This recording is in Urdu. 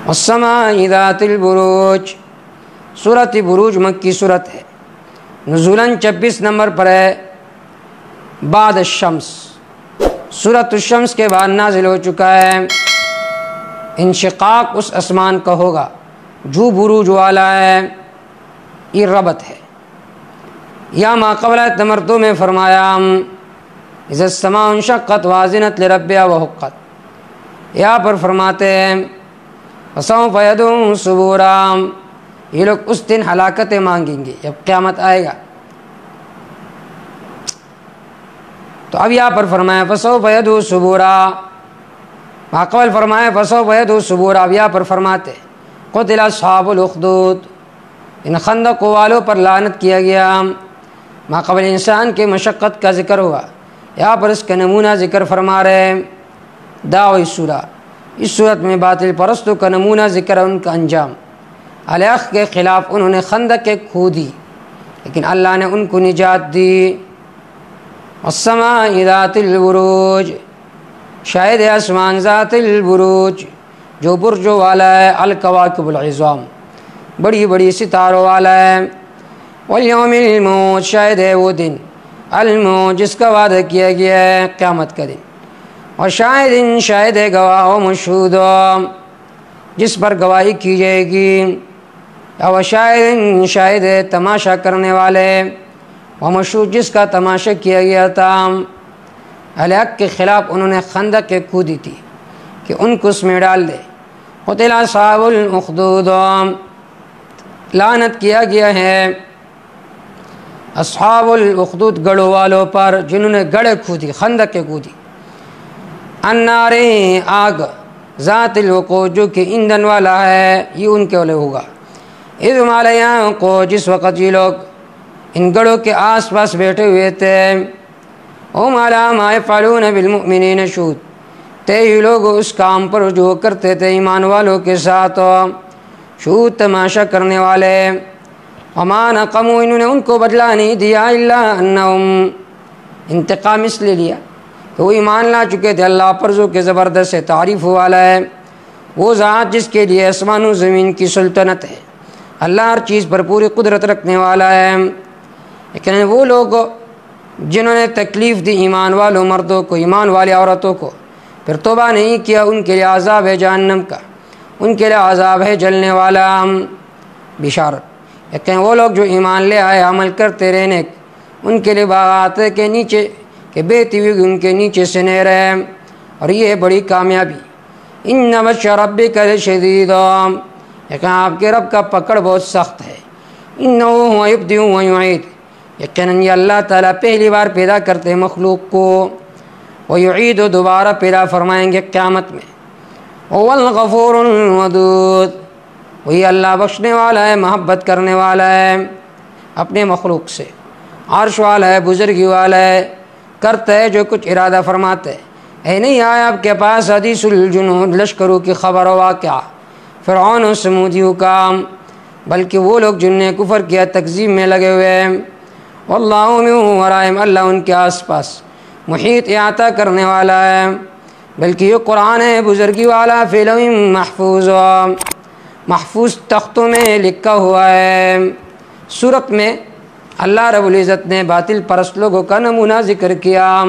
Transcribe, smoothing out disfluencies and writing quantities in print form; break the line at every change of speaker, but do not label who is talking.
والسماء ذات البروج، سورۃ بروج مکی صورت ہے، نزولاً 26 نمبر پر ہے، بعد الشمس، سورۃ الشمس کے بعد نازل ہو چکا ہے۔ انشقاق اس آسمان کا ہوگا جو بروج والا ہے، یہ ربط ہے۔ یا ما قبل آیت نمبر 2 میں فرمایا اذا السماء انشقت وازنت لربها وحقت، یہاں پر فرماتے ہیں فسوف يدعو ثبورا، یہ لوگ اس دن ہلاکتیں مانگیں گے جب قیامت آئے گا۔ تو اب یہاں پر فرمایا فسوف يدعو ثبورا، ماقبل فرمایا فسوف يدعو ثبورا، اب یہاں پر فرماتے قتل اصحاب الاخدود، ان خندقوں والوں پر لعنت کیا گیا۔ ماقبل انسان کے مشقت کا ذکر ہوا، یہاں پر اس کا نمونہ ذکر فرما رہے ہیں۔ دعوی سورہ، اس صورت میں باطل پرستوں کا نمونہ ذکر ہے، ان کا انجام۔ الحق کے خلاف انہوں نے خندقیں کھودی لیکن اللہ نے ان کو نجات دی۔ والسماء ذات البروج، شاید آسمان ذات البروج جو برجوں والا ہے، الکواکب العظام بڑی بڑی ستاروں والا ہے۔ والیوم الموعود، شاید ہے وہ دن الموعود جس کا وعدہ کیا گیا ہے، قیامت کا دن۔ اور شاید ہے گواہ و مشہود جس پر گواہی کی جائے گی۔ اور شاید ہے تماشا کرنے والے، و مشہود جس کا تماشا کیا گیا تھا۔ الحق کے خلاف انہوں نے خندقیں کھودی تھی کہ ان کو اس میں ڈال دے۔ قتل صاحب الاخدود، لعنت کیا گیا ہے اصحاب الاخدود گڑھوں والوں پر جنہوں نے گڑھیں کھودی، خندقیں کھودی۔ النار، آگ، ذات الوقود جو کہ ایندھن والا ہے، یہ ان کے لیے ہوگا۔ اذ ہم علیہا قعود، جس وقت یہ لوگ ان گڑھوں کے آس پاس بیٹھے ہوئے تھے۔ ہم علی ما یفعلون بالمؤمنین شہود، یہ لوگ اس کام پر جو کرتے تھے ایمان والوں کے ساتھ شہود، تماشا کرنے والے۔ وما نقموا، انہوں نے ان کو بدلہ نہیں دیا، الا انہم، انتقام اس لیے لیا کہ وہ ایمان لا چکے تھے اللہ پر، جو کہ زبردست تعریف والا ہے، وہ ذات جس کے لیے آسمان و زمین کی سلطنت ہے، اللہ ہر چیز پر پوری قدرت رکھنے والا ہے۔ لیکن وہ لوگ جنہوں نے تکلیف دی ایمان والوں مردوں کو، ایمان والی عورتوں کو، پھر توبہ نہیں کیا، ان کے لیے عذاب ہے جہنم کا، ان کے لیے عذاب ہے جلنے والا۔ بشارت، لیکن وہ لوگ جو ایمان لے آئے، عمل کرتے رہنے، ان کے لیے باغات کے نیچے کہ بہتی ہوئی ان کے نیچے سے نہر ہے، اور یہ ہے بڑی کامیابی۔ ان بطش ربک لشدید، لیکن آپ کے رب کا پکڑ بہت سخت ہے۔ انہ هو یبدئ ویعید، یقیناً یہ اللہ تعالیٰ پہلی بار پیدا کرتے ہیں مخلوق کو، ویعید، دوبارہ پیدا فرمائیں گے قیامت میں۔ هو الغفور الودود، وہی اللہ بخشنے والا ہے، محبت کرنے والا ہے اپنے مخلوق سے، عرش والا ہے، بزرگی والا ہے، کرتا ہے جو کچھ ارادہ فرماتا ہے۔ اے نہیں آیا آپ کے پاس حدیث الجنود، لشکروں کی خبر و واقعہ، فرعون و سمودیوں کا، بلکہ وہ لوگ جن نے کفر کیا، تکذیب میں لگے ہوئے ہیں۔ واللہ من ورائہم، اللہ ان کے آس پاس محیط، احاطہ کرنے والا ہے۔ بلکہ یہ قرآن ہے بزرگی والا، فی لوح محفوظ، محفوظ تختوں میں لکھا ہوا ہے۔ سورت میں اللہ رب العزت نے باطل پرست لوگوں کا نمونہ ذکر کیا۔